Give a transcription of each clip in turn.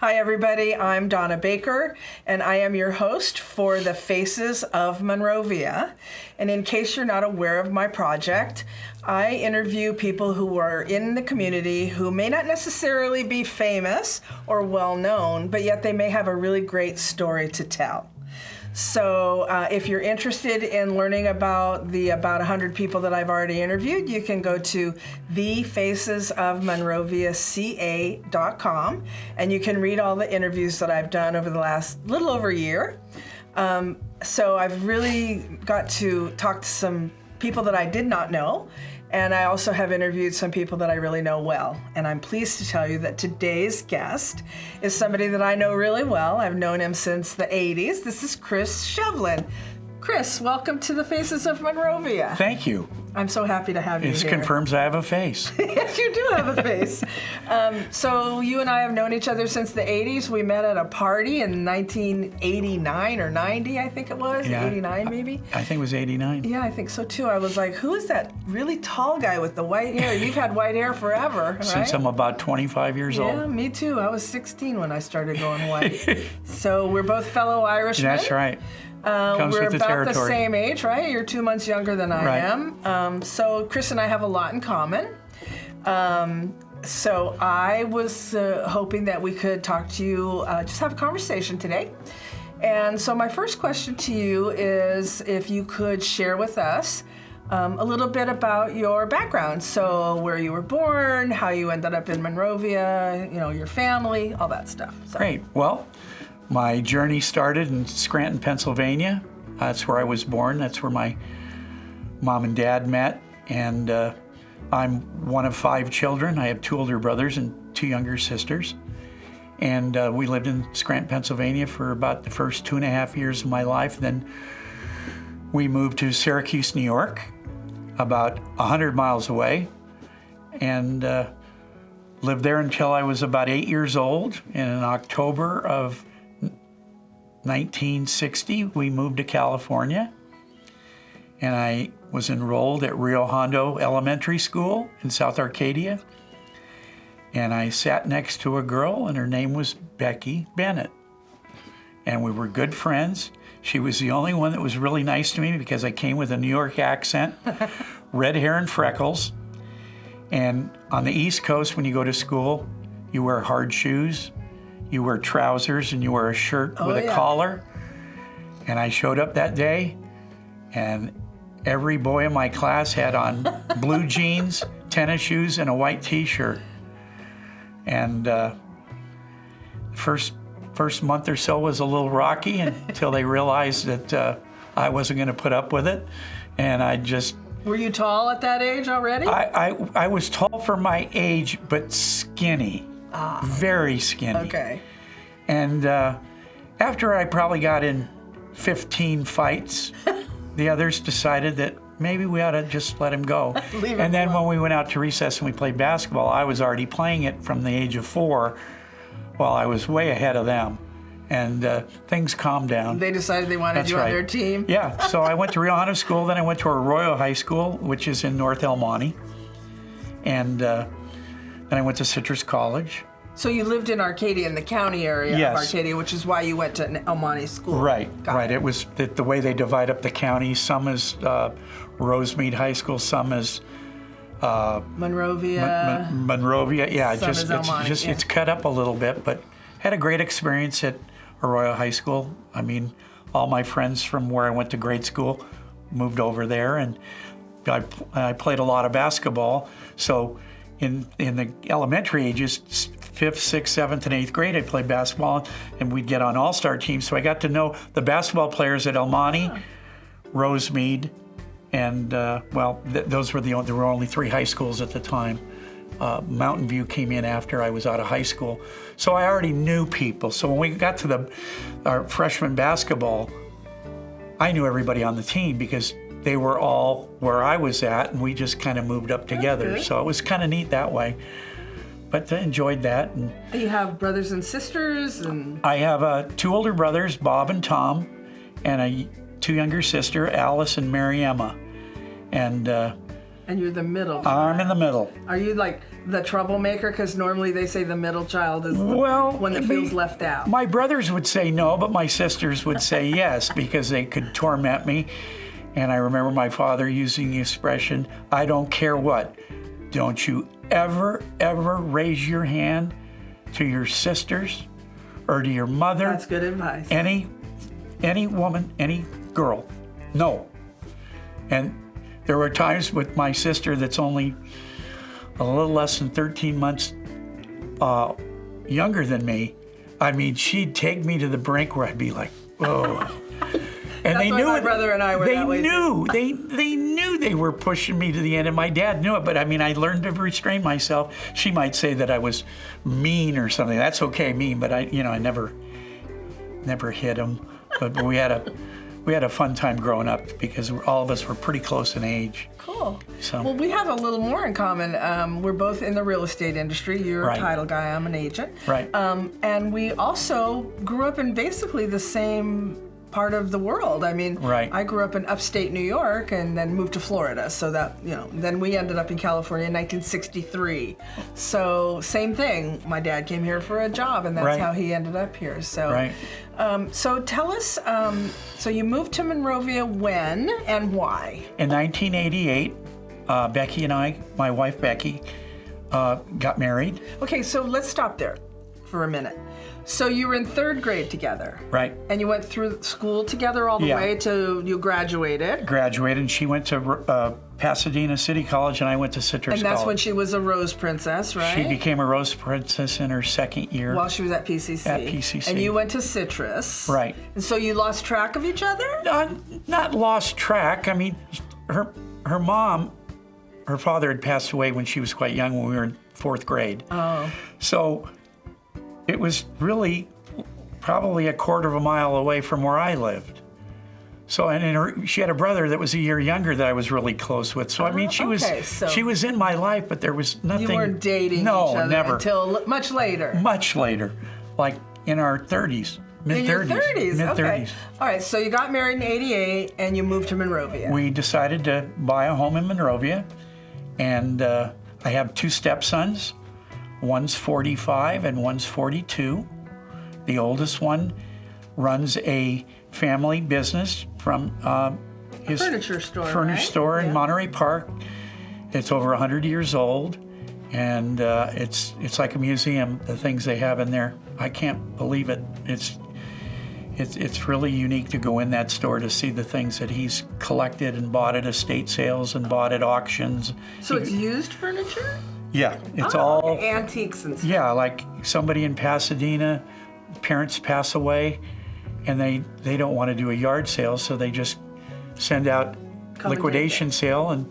Hi, everybody. I'm Donna Baker, and I am your host for the Faces of Monrovia. And in case you're not aware of my project, I interview people who are in the community who may not necessarily be famous or well-known, but yet they may have a really great story to tell. So if you're interested in learning about the about 100 people that I've already interviewed, you can go to thefacesofmonroviaca.com, and you can read all the interviews that I've done over the last little over a year. So I've really got to talk to some people that I did not know, and I also have interviewed some people that I really know well. And I'm pleased to tell you that today's guest is somebody that I know really well. I've known him since the 80s. This is Chris Shevlin. Chris, welcome to the Faces of Monrovia. Thank you. I'm so happy to have you here. This confirms I have a face. Yes, you do have a face. So you and I have known each other since the 80s. We met at a party in 1989 or 90, I think it was. Yeah. 89 maybe. I think it was 89. Yeah, I think so too. I was like, who is that really tall guy with the white hair? You've had white hair forever, right? Since I'm about 25 years old. Yeah, me too. I was 16 when I started going white. So we're both fellow Irishmen. That's right. Comes We're with the about territory. the same age, right? You're 2 months younger than I am. So Chris and I have a lot in common. So I was hoping that we could talk to you, just have a conversation today. And so my first question to you is if you could share with us a little bit about your background. So where you were born, how you ended up in Monrovia, your family, all that stuff. So. Great. Well, my journey started in Scranton, Pennsylvania. That's where I was born. That's where my mom and dad met. And I'm one of 5 children. I have 2 older brothers and 2 younger sisters. And we lived in Scranton, Pennsylvania for about the first 2.5 years of my life. Then we moved to Syracuse, New York, about 100 miles away, and lived there until I was about 8 years old. And in October of 1960, we moved to California, and I was enrolled at Rio Hondo Elementary School in South Arcadia, and I sat next to a girl, and her name was Becky Bennett, and we were good friends. She was the only one that was really nice to me because I came with a New York accent, red hair and freckles, and on the East Coast, when you go to school, you wear hard shoes, you wear trousers, and you wear a shirt with a collar. And I showed up that day, and every boy in my class had on blue jeans, tennis shoes, and a white T-shirt. And first month or so was a little rocky until they realized that I wasn't going to put up with it, and I just. Were you tall at that age already? I was tall for my age, but skinny. Very skinny. Okay. And after I probably got in 15 fights, the others decided that maybe we ought to just let him go. And then when we went out to recess and we played basketball, I was already playing it from the age of 4, while I was way ahead of them. And things calmed down. They decided they wanted you on their team? Yeah. So I went to Rio Hondo School, then I went to Arroyo High School, which is in North El Monte. And then I went to Citrus College. So you lived in Arcadia, in the county area of Arcadia, which is why you went to El Monte School. Right, right. It was the way they divide up the county. Some is Rosemead High School, some is Monrovia. Monrovia, yeah. Some is El Monte, It's cut up a little bit, but had a great experience at Arroyo High School. I mean, all my friends from where I went to grade school moved over there, and I played a lot of basketball. So in the elementary ages, 5th, 6th, 7th, and 8th grade, I played basketball, and we'd get on all-star teams. So I got to know the basketball players at El Monte, Rosemead, and those were there were only 3 high schools at the time. Mountain View came in after I was out of high school. So I already knew people. So when we got to our freshman basketball, I knew everybody on the team because they were all where I was at, and we just kind of moved up together. So it was kind of neat that way. But I enjoyed that. And you have brothers and sisters? I have 2 older brothers, Bob and Tom, and 2 younger sister, Alice and Mary Emma. And And you're the middle child. I'm in the middle. Are you like the troublemaker? Because normally they say the middle child is the one that feels left out. My brothers would say no, but my sisters would say yes because they could torment me. And I remember my father using the expression, I don't care what. Don't you ever, ever raise your hand to your sisters or to your mother. That's good advice. Any woman, any girl. No. And there were times with my sister that's only a little less than 13 months younger than me. I mean, she'd take me to the brink where I'd be like, oh. And That's they why knew my it. brother and I were that way too. They knew they were pushing me to the end, and my dad knew it. But I mean, I learned to restrain myself. She might say that I was mean or something. That's okay, mean, but I never hit him. But we had a fun time growing up because all of us were pretty close in age. Cool. So. Well, we have a little more in common. We're both in the real estate industry. You're Right. a title guy. I'm an agent. Right. And we also grew up in basically the same part of the world. I mean, Right. I grew up in upstate New York and then moved to Florida. So that, then we ended up in California in 1963. So same thing. My dad came here for a job and that's Right. how he ended up here. So, Right. So tell us, so you moved to Monrovia when and why? In 1988, Becky and I, my wife Becky, got married. Okay, so let's stop there for a minute. So you were in third grade together. Right. And you went through school together all the Yeah. way to you graduated. Graduated, and she went to Pasadena City College, and I went to Citrus And that's College. when she was a Rose Princess, right? She became a Rose Princess in her second year. While she was at PCC. At PCC. And you went to Citrus. Right. And so you lost track of each other? Not lost track. I mean, her mom, her father had passed away when she was quite young, when we were in fourth grade. Oh. So it was really probably a quarter of a mile away from where I lived. So, and she had a brother that was a year younger that I was really close with. So, I mean, she was in my life, but there was nothing. You weren't dating each No, other never. until much later. Much later, like in our 30s, In mid-30s. your 30s, Mid-30s. okay. All right, so you got married in 88 and you moved to Monrovia. We decided to buy a home in Monrovia, and I have two stepsons. One's 45 and one's 42. The oldest one runs a family business from his furniture store, furniture right? store in Yeah. Monterey Park. It's over 100 years old, and it's like a museum. The things they have in there, I can't believe it. It's really unique to go in that store to see the things that he's collected and bought at estate sales and bought at auctions. So it's used furniture? Yeah, it's Oh, all okay. Antiques and stuff. yeah, like somebody in Pasadena, parents pass away, and they don't want to do a yard sale, so they just send out Come and liquidation sale, and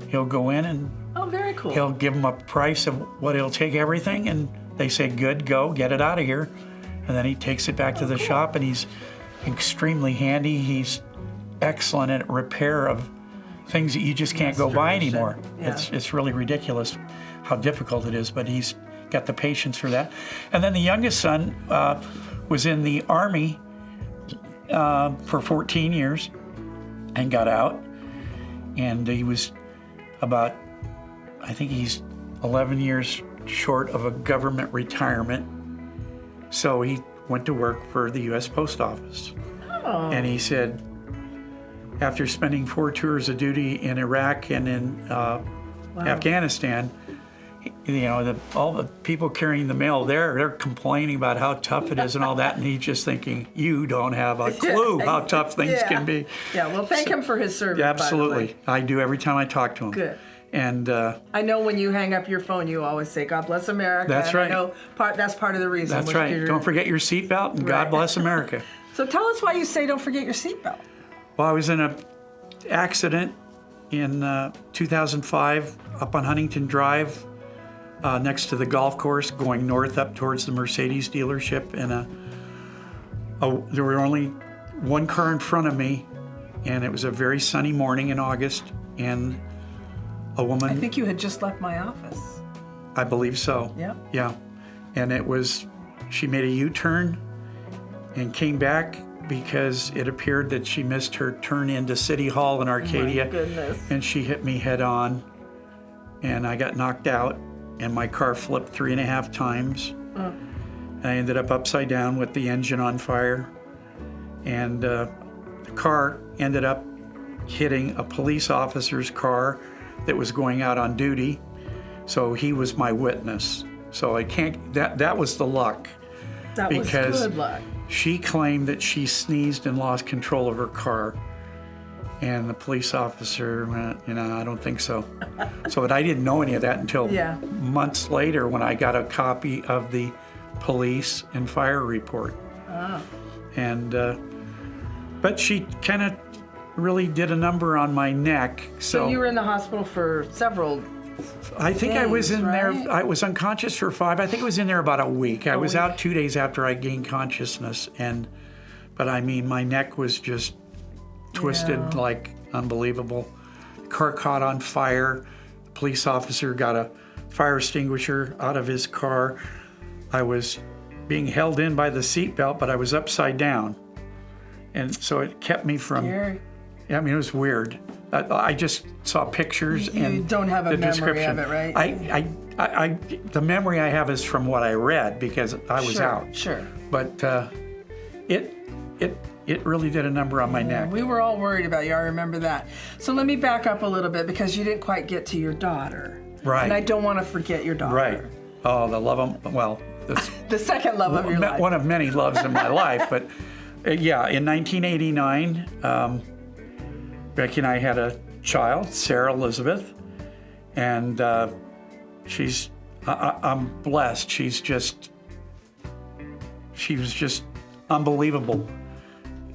he'll go in and Oh, very cool. he'll give them a price of what he'll take everything, and they say, good, go, get it out of here. And then he takes it back to the shop, and he's extremely handy. He's excellent at repair of things that you just can't go buy Restoration. anymore. Yeah. It's really ridiculous how difficult it is, but he's got the patience for that. And then the youngest son was in the Army for 14 years and got out. And he was about, I think he's 11 years short of a government retirement. So he went to work for the U.S. Post Office. Oh. And he said, after spending 4 tours of duty in Iraq and in Afghanistan, all the people carrying the mail there, they're complaining about how tough it is and all that. And he's just thinking, you don't have a clue how tough things can be. Yeah, well, thank him for his service. Yeah, by the absolutely. way. I do every time I talk to him. Good. And I know when you hang up your phone, you always say, God bless America. That's and right. I know that's part of the reason. that's which right. you're- Don't forget your seatbelt, and Right. God bless America. So tell us why you say don't forget your seatbelt. Well, I was in an accident in 2005 up on Huntington Drive next to the golf course going north up towards the Mercedes dealership. And there were only one car in front of me, and it was a very sunny morning in August. And a woman, I think you had just left my office. I believe so. Yep. Yeah. And she made a U-turn and came back because it appeared that she missed her turn into City Hall in Arcadia. My goodness. And she hit me head on. and I got knocked out, and my car flipped 3.5 times. And I ended up upside down with the engine on fire. And the car ended up hitting a police officer's car that was going out on duty. So he was my witness. So I can't, that was the luck. That was Because good luck. she claimed that she sneezed and lost control of her car. And the police officer went, I don't think so. But I didn't know any of that until Yeah. months later when I got a copy of the police and fire report. Oh. And, but she kind of really did a number on my neck. So you were in the hospital for several. I think I was days, in right? there, I was unconscious for 5. I think I was in there about a week. I was out 2 days after I gained consciousness. But I mean, my neck was just twisted like unbelievable. The car caught on fire. The police officer got a fire extinguisher out of his car. I was being held in by the seatbelt, but I was upside down. And so it kept me from, Scary. I mean, it was weird. I just saw pictures You and don't have a the memory description. of it, right? I the memory I have is from what I read because I was out. Sure. But it really did a number on my neck. We were all worried about you. I remember that. So let me back up a little bit because you didn't quite get to your daughter. Right. And I don't want to forget your daughter. Right. Oh, the love of, well, this The second love of your life. one of many loves in my life. But yeah, in 1989, Becky and I had a child, Sarah Elizabeth, and I'm blessed. She was just unbelievable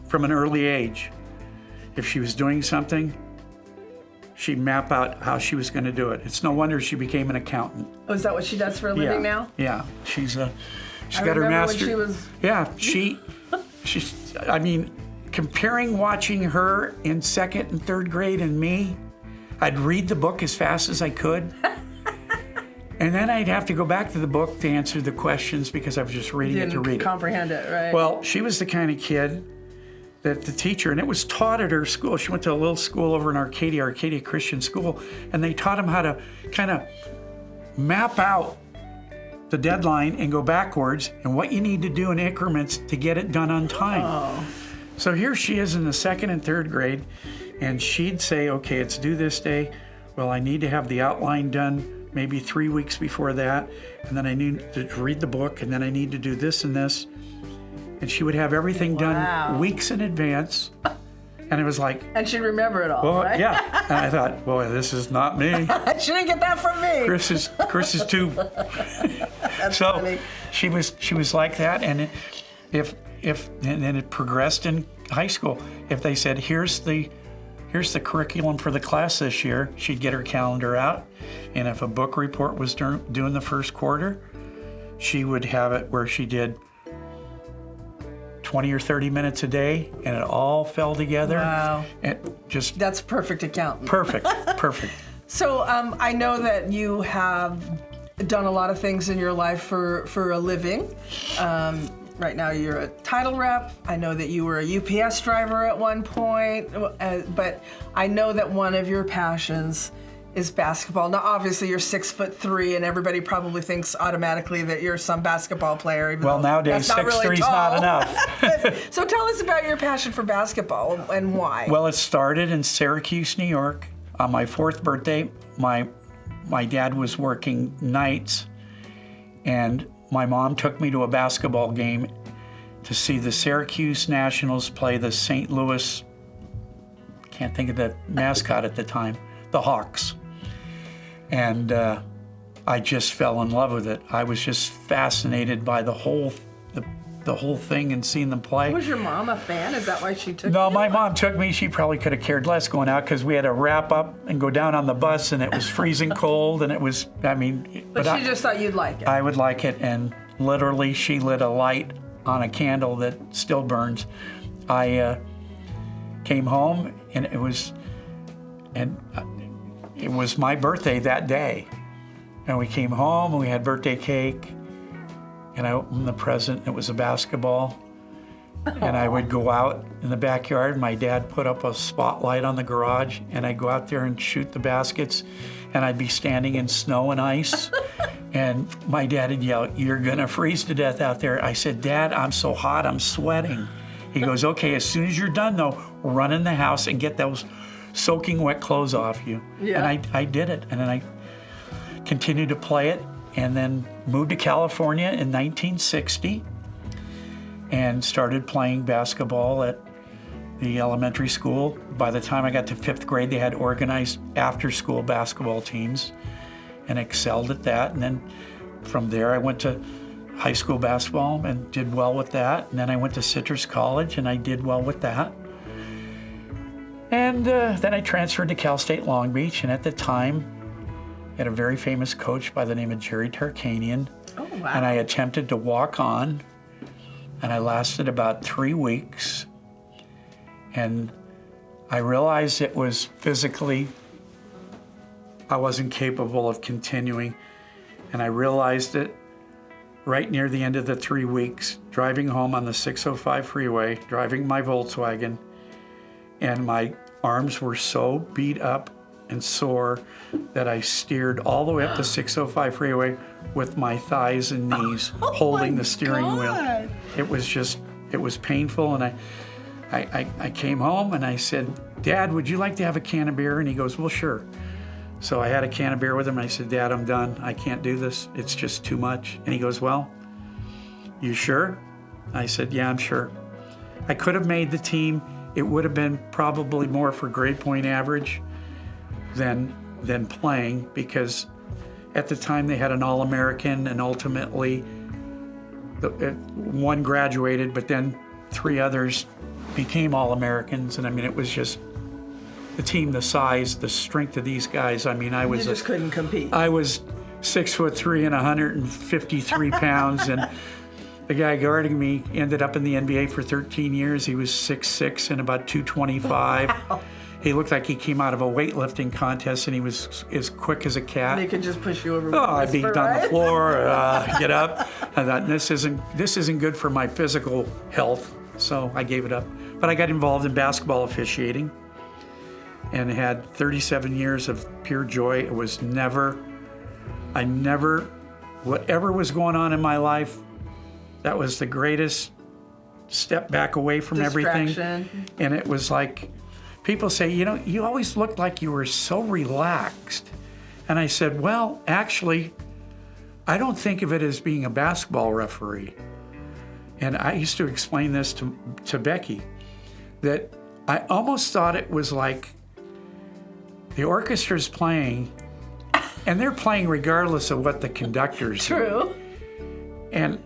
from an early age. If she was doing something, she'd map out how she was going to do it. It's no wonder she became an accountant. Oh, is that what she does for a living now? Yeah, she's got her remember when master. she was- Yeah, she's. I mean, comparing watching her in 2nd and 3rd grade and me, I'd read the book as fast as I could. And then I'd have to go back to the book to answer the questions because I was just reading it to Didn't read it. comprehend it, right? Well, she was the kind of kid that the teacher, and it was taught at her school. She went to a little school over in Arcadia Christian School, and they taught them how to kind of map out the deadline and go backwards and what you need to do in increments to get it done on time. Oh. So here she is in the 2nd and 3rd grade, and she'd say, okay, it's due this day. Well, I need to have the outline done maybe 3 weeks before that, and then I need to read the book, and then I need to do this and this. And she would have everything Wow. done weeks in advance. And it was like, And she'd remember it all, well, right? yeah. And I thought, boy, this is not me. She didn't get that from me. Chris is too. So funny. she was like that, and and then it progressed in high school. If they said, here's the curriculum for the class this year, she'd get her calendar out, and if a book report was due in the first quarter, she would have it where she did 20 or 30 minutes a day, and it all fell together. Wow. And just That's perfect accountant. perfect. So I know that you have done a lot of things in your life for a living. Right now you're a title rep. I know that you were a UPS driver at one point, but I know that one of your passions is basketball. Now, obviously, you're 6'3", and everybody probably thinks automatically that you're some basketball player. even Well, though nowadays, that's not really 6'3" is tall. not enough. So tell us about your passion for basketball and why. Well, it started in Syracuse, New York. On my 4th birthday, my dad was working nights, and my mom took me to a basketball game to see the Syracuse Nationals play the St. Louis, can't think of the mascot at the time, the Hawks. And I just fell in love with it. I was just fascinated by the whole thing and seeing them play. Was your mom a fan? Is that why she took No, you? my mom took me. She probably could have cared less going out because we had to wrap up and go down on the bus, and it was freezing cold, and it was, I mean. But she just thought you'd like it. I would like it, and literally she lit a light on a candle that still burns. I came home, and it was my birthday that day. And we came home, and we had birthday cake, and I opened the present. It was a basketball. And I would go out in the backyard. My dad put up a spotlight on the garage, and I'd go out there and shoot the baskets, and I'd be standing in snow and ice. And my dad would yell, "You're gonna freeze to death out there." I said, "Dad, I'm so hot, I'm sweating." He goes, "Okay, as soon as you're done though, run in the house and get those soaking wet clothes off you." Yeah. And I did it, and then I continued to play it, and then moved to California in 1960 and started playing basketball at the elementary school. By the time I got to 5th grade, they had organized after-school basketball teams and excelled at that. And then from there, I went to high school basketball and did well with that. And then I went to Citrus College and I did well with that. And then I transferred to Cal State Long Beach. And at the time, I had a very famous coach by the name of Jerry Tarkanian. Oh, wow. And I attempted to walk on, and I lasted about 3 weeks. And I realized it was physically, I wasn't capable of continuing. And I realized it right near the end of the 3 weeks, driving home on the 605 freeway, driving my Volkswagen, and my arms were so beat up and sore that I steered all the way up the 605 freeway with my thighs and knees holding the steering wheel. It was painful, and I came home and I said, "Dad, would you like to have a can of beer?" And he goes, "Well, sure." So I had a can of beer with him. I said, "Dad, I'm done. I can't do this. It's just too much." And he goes, "Well, you sure?" I said, "Yeah, I'm sure." I could have made the team. It would have been probably more for grade point average than playing, because at the time they had an All-American, and ultimately one graduated, but then 3 others became All-Americans. And I mean, it was just the team, the size, the strength of these guys. I mean, You just couldn't compete. I was 6'3" and 153 pounds, and the guy guarding me ended up in the NBA for 13 years. He was 6'6" and about 225. Wow. He looked like he came out of a weightlifting contest, and he was as quick as a cat. They could just push you over. Oh, I'd be on the floor, get up. I thought, this isn't good for my physical health, so I gave it up. But I got involved in basketball officiating and had 37 years of pure joy. It was whatever was going on in my life, that was the greatest step back away from everything. And it was like, people say, you always looked like you were so relaxed. And I said, well, actually, I don't think of it as being a basketball referee. And I used to explain this to Becky, that I almost thought it was like the orchestra's playing, and they're playing regardless of what the conductor's doing. True. And,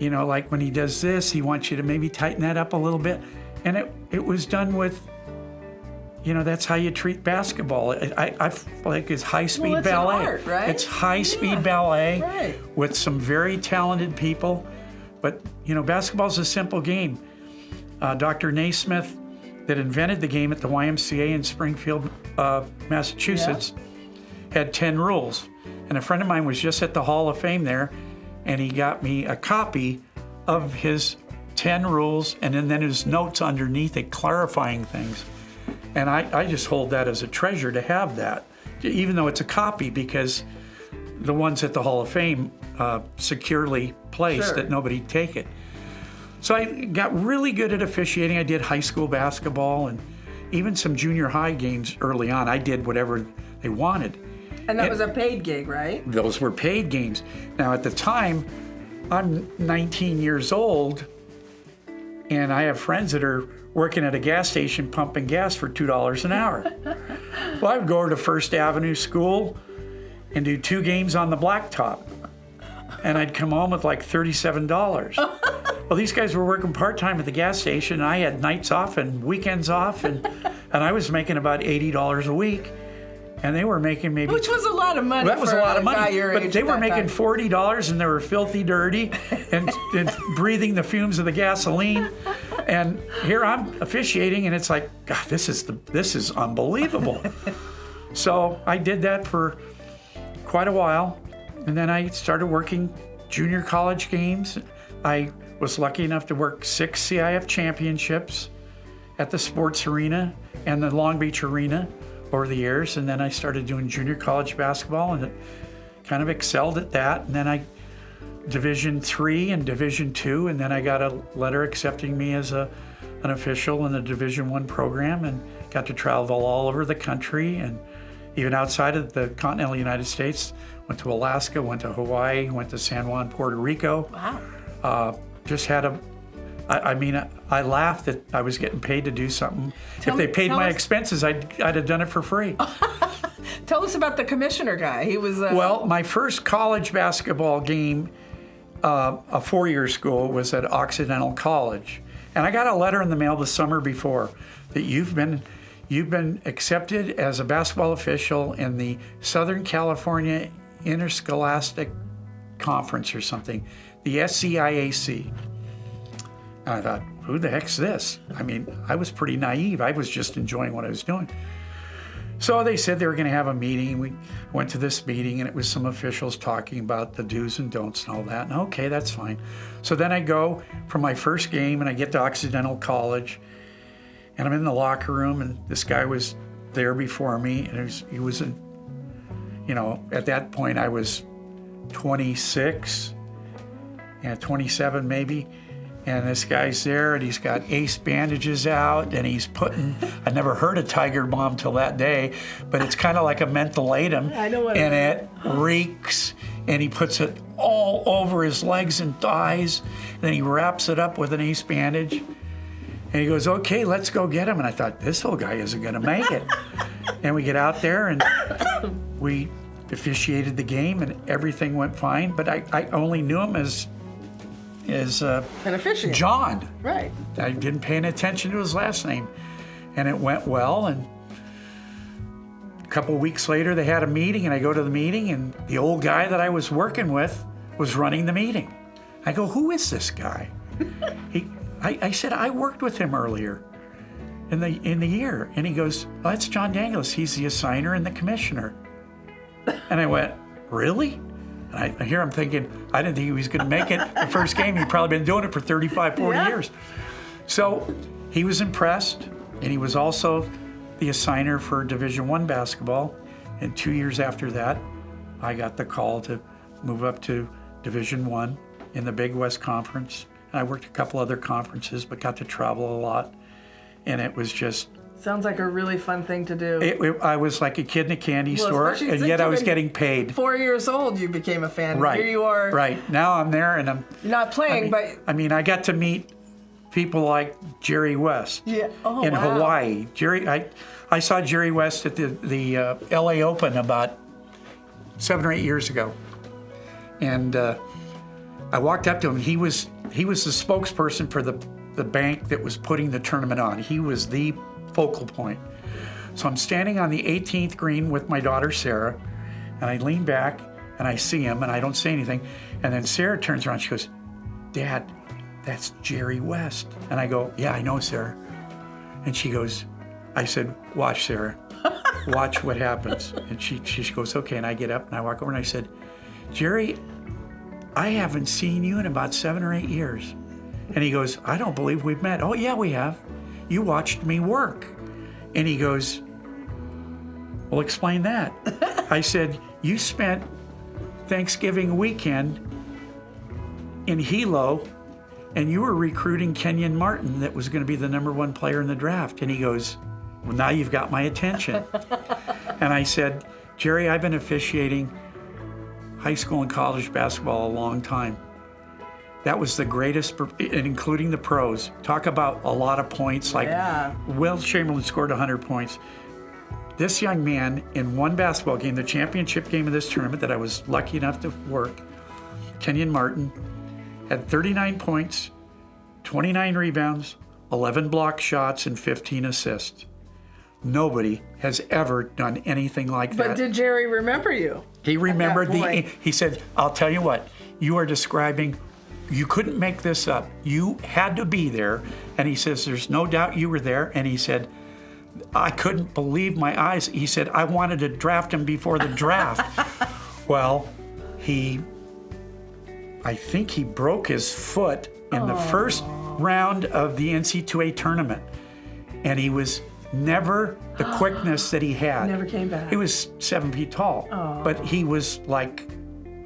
like when he does this, he wants you to maybe tighten that up a little bit. And it was done with, that's how you treat basketball. I feel like it's high-speed ballet. An art, right? It's high-speed ballet Right. with some very talented people. But, basketball's a simple game. Dr. Naismith, that invented the game at the YMCA in Springfield, Massachusetts, had 10 rules. And a friend of mine was just at the Hall of Fame there, and he got me a copy of his 10 rules, and then his notes underneath it clarifying things. And I just hold that as a treasure to have that, even though it's a copy, because the ones at the Hall of Fame securely placed that nobody'd take it. So I got really good at officiating. I did high school basketball and even some junior high games early on. I did whatever they wanted. And that was a paid gig, right? Those were paid games. Now at the time, I'm 19 years old, and I have friends that are working at a gas station pumping gas for $2 an hour. Well, I would go over to First Avenue School and do 2 games on the blacktop, and I'd come home with like $37. Well, these guys were working part-time at the gas station, and I had nights off and weekends off, and I was making about $80 a week, and they were making maybe... Which was a lot of money. That was a lot of guy money, your but age they at were that making time. $40, and they were filthy dirty and breathing the fumes of the gasoline. And here I'm officiating, and it's like, God, this is unbelievable. So I did that for quite a while, and then I started working junior college games. I was lucky enough to work 6 CIF championships at the sports arena and the Long Beach arena over the years. And then I started doing junior college basketball and kind of excelled at that. And then I Division III and Division II, and then I got a letter accepting me as an official in the Division I program, and got to travel all over the country and even outside of the continental United States. Went to Alaska, went to Hawaii, went to San Juan, Puerto Rico. Wow. Just had I laughed that I was getting paid to do something. If they paid my expenses, I'd have done it for free. Tell us about the commissioner guy. He was Well, my first college basketball game, a four-year school, was at Occidental College. And I got a letter in the mail the summer before that you've been accepted as a basketball official in the Southern California Interscholastic Conference or something, the SCIAC. And I thought, who the heck's this? I mean, I was pretty naive. I was just enjoying what I was doing. So they said they were going to have a meeting. We went to this meeting, and it was some officials talking about the do's and don'ts and all that. And okay, that's fine. So then I go for my first game, and I get to Occidental College, and I'm in the locker room, and this guy was there before me, and he was at that point I was 26, 27 maybe. And this guy's there, and he's got ace bandages out, and he's putting, I never heard of Tiger Balm till that day, but it's kind of like a mentholatum. I know what and it reeks, and he puts it all over his legs and thighs. And then he wraps it up with an ace bandage. And he goes, okay, let's go get him. And I thought, this little guy isn't going to make it. And we get out there, and we officiated the game, and everything went fine. But I only knew him as an officiant. John. Right. I didn't pay any attention to his last name. And it went well. And a couple of weeks later, they had a meeting, and I go to the meeting, and the old guy that I was working with was running the meeting. I go, who is this guy? I said, I worked with him earlier in the year. And he goes, oh, that's John Danglis. He's the assigner and the commissioner. And I went, really? And I hear him thinking, I didn't think he was going to make it the first game. He'd probably been doing it for 35, 40 years. So he was impressed, and he was also the assigner for Division I basketball. And 2 years after that, I got the call to move up to Division I in the Big West Conference. And I worked a couple other conferences, but got to travel a lot. And it was just... Sounds like a really fun thing to do. I was like a kid in a candy store, and yet I was getting paid. 4 years old, you became a fan. Right. Here you are. Right. Now I'm there, and I'm... You're not playing, but... I got to meet people like Jerry West in Hawaii. I saw Jerry West at the LA Open about 7 or 8 years ago. And I walked up to him. He was the spokesperson for the bank that was putting the tournament on. He was the focal point. So I'm standing on the 18th green with my daughter Sarah, and I lean back and I see him, and I don't say anything. And then Sarah turns around, she goes, Dad, that's Jerry West. And I go, yeah, I know, Sarah. And she goes, I said, watch, Sarah, watch what happens. And she goes, okay. And I get up and I walk over and I said, Jerry, I haven't seen you in about 7 or 8 years. And he goes, I don't believe we've met. Oh yeah, we have. You watched me work. And he goes, well, explain that. I said, you spent Thanksgiving weekend in Hilo, and you were recruiting Kenyon Martin that was going to be the #1 player in the draft. And he goes, well, now you've got my attention. And I said, Jerry, I've been officiating high school and college basketball a long time. That was the greatest, including the pros. Talk about a lot of points. Like Will Chamberlain scored 100 points. This young man in one basketball game, the championship game of this tournament that I was lucky enough to work, Kenyon Martin, had 39 points, 29 rebounds, 11 block shots, and 15 assists. Nobody has ever done anything like that. But did Jerry remember you? He remembered he said, I'll tell you what, you are describing, you couldn't make this up. You had to be there. And he says, there's no doubt you were there. And he said, I couldn't believe my eyes. He said, I wanted to draft him before the draft. Well, I think he broke his foot in the first round of the NC2A tournament. And he was never the quickness that he had. Never came back. He was 7 feet tall, but he was like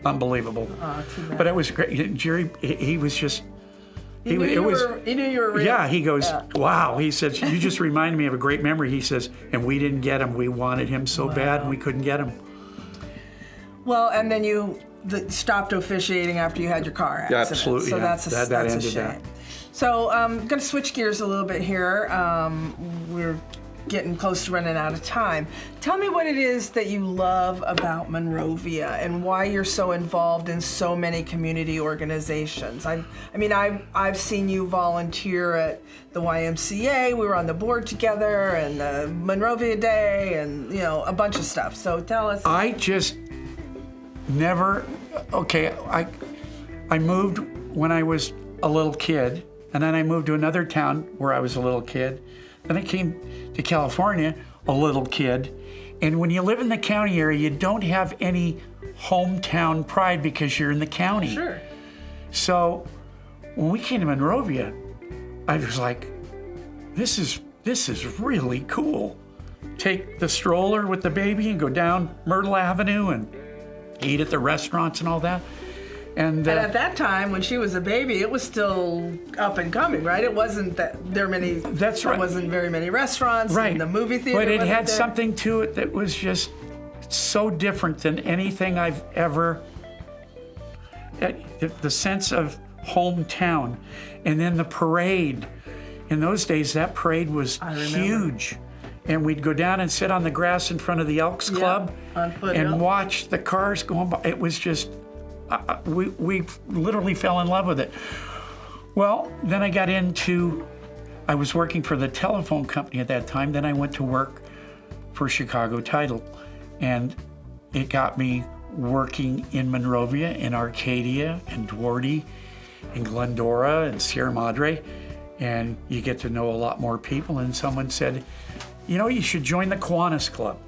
unbelievable. Oh, too bad. But it was great. Jerry, he was just, He knew you were real. yeah, he goes, wow. He says, you just reminded me of a great memory. He says, and we didn't get him. We wanted him so bad and we couldn't get him. Well, and then you stopped officiating after you had your car accident. Absolutely, So yeah. that's That a ended shame. that. So I'm going to switch gears a little bit here. We're getting close to running out of time. Tell me what it is that you love about Monrovia and why you're so involved in so many community organizations. I've seen you volunteer at the YMCA. We were on the board together, and the Monrovia Day, and a bunch of stuff. So tell us. I just never, I moved when I was a little kid, and then I moved to another town where I was a little kid. Then I came to California, a little kid. And when you live in the county area, you don't have any hometown pride because you're in the county. Sure. So when we came to Monrovia, I was like, this is really cool. Take the stroller with the baby and go down Myrtle Avenue and eat at the restaurants and all that. And at that time, when she was a baby, it was still up and coming, right? It wasn't that there many. That's right. There wasn't very many restaurants. Right. And the movie theater. But it wasn't had there. something to it that was just so different than anything I've ever. The sense of hometown, and then the parade. In those days, that parade was huge. And we'd go down and sit on the grass in front of the Elks Club on Foothill. and watch the cars going by. It was just, we literally fell in love with it. Well, then I was working for the telephone company at that time. Then I went to work for Chicago Title. And it got me working in Monrovia, in Arcadia, and Duarte, and Glendora, and Sierra Madre. And you get to know a lot more people. And someone said, you should join the Kiwanis Club.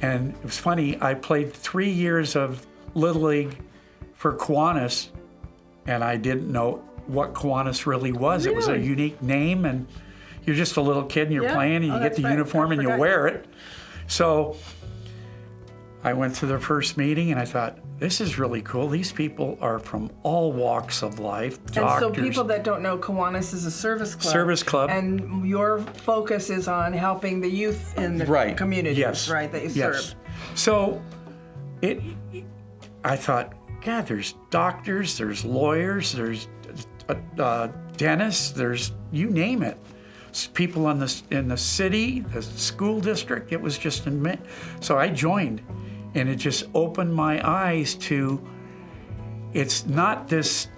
And it was funny, I played 3 years of Little League for Kiwanis, and I didn't know what Kiwanis really was. Really? It was a unique name, and you're just a little kid and you're playing, and you get the uniform and you wear it. So I went to their first meeting and I thought, this is really cool. These people are from all walks of life, doctors. And so people that don't know, Kiwanis is a service club. Service club. And your focus is on helping the youth in the communities, right, that you serve. So I thought, God, there's doctors, there's lawyers, there's dentists, there's, you name it. People in the city, the school district, it was just so I joined. And it just opened my eyes to, it's not this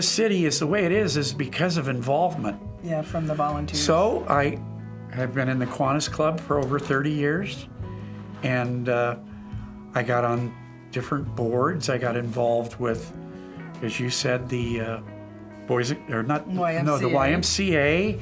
city is the way it is because of involvement. Yeah, from the volunteers. So I have been in the Kiwanis Club for over 30 years. And I got on different boards. I got involved with, as you said, the YMCA. the YMCA.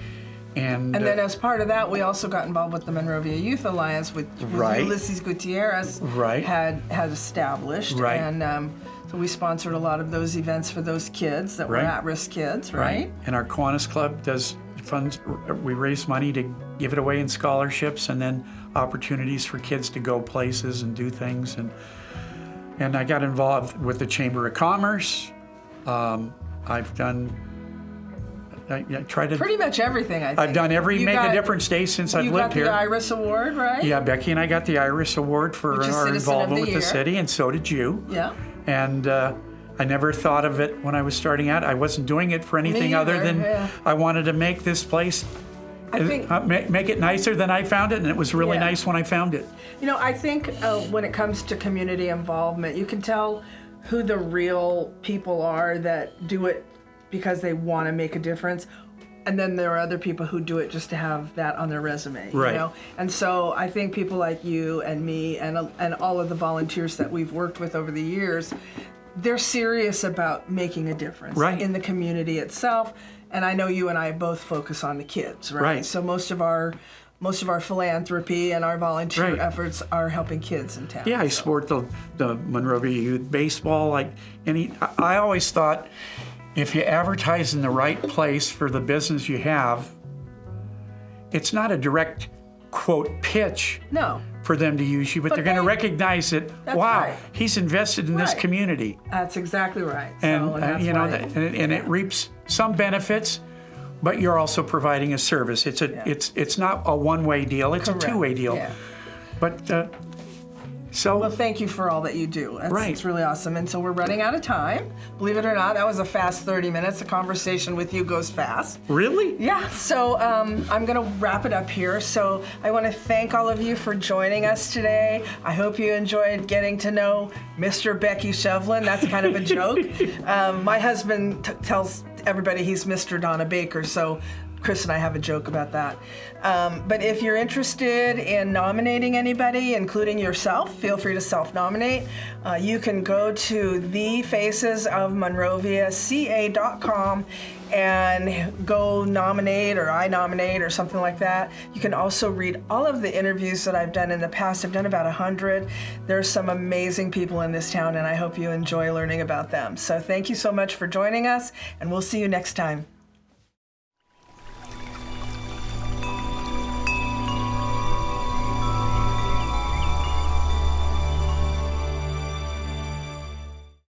And then as part of that, we also got involved with the Monrovia Youth Alliance, which Ulysses Gutierrez had established. Right. And so we sponsored a lot of those events for those kids that were at-risk kids, right? And our Kiwanis Club does funds. We raise money to give it away in scholarships and then opportunities for kids to go places and do things. And I got involved with the Chamber of Commerce. I've done... I try to pretty much everything. I think I've done every Make a Difference Day since I've lived here. You got the Iris Award, right? Yeah, Becky and I got the Iris Award for our involvement with the city, and so did you. Yeah. And I never thought of it when I was starting out. I wasn't doing it for anything other than I wanted to make this place, make it nicer than I found it, and it was really nice when I found it. I think when it comes to community involvement, you can tell who the real people are that do it because they want to make a difference. And then there are other people who do it just to have that on their resume, And so I think people like you and me and all of the volunteers that we've worked with over the years, they're serious about making a difference in the community itself. And I know you and I both focus on the kids, right? So most of our philanthropy and our volunteer efforts are helping kids in town. Yeah, I support the Monrovia Youth Baseball. I always thought, if you advertise in the right place for the business you have, it's not a direct quote pitch No, for them to use you, but they're going to they- recognize that, That's wow, right. he's invested in this Right. community. that's exactly right. So, And, that's you know, why- and it reaps some benefits, but you're also providing a service. It's not a one-way deal, it's Correct. a two-way deal. Yeah. But, so, Well, thank you for all that you do. Right. It's really awesome. And so we're running out of time. Believe it or not, that was a fast 30 minutes. The conversation with you goes fast. really? Yeah, so I'm going to wrap it up here. So I want to thank all of you for joining us today. I hope you enjoyed getting to know Mr. Becky Shevlin. That's kind of a joke. My husband tells everybody he's Mr. Donna Baker, so Chris and I have a joke about that. But if you're interested in nominating anybody, including yourself, feel free to self-nominate. You can go to thefacesofmonroviaca.com and go nominate, or I nominate, or something like that. You can also read all of the interviews that I've done in the past. I've done about 100. There's some amazing people in this town, and I hope you enjoy learning about them. So thank you so much for joining us, and we'll see you next time.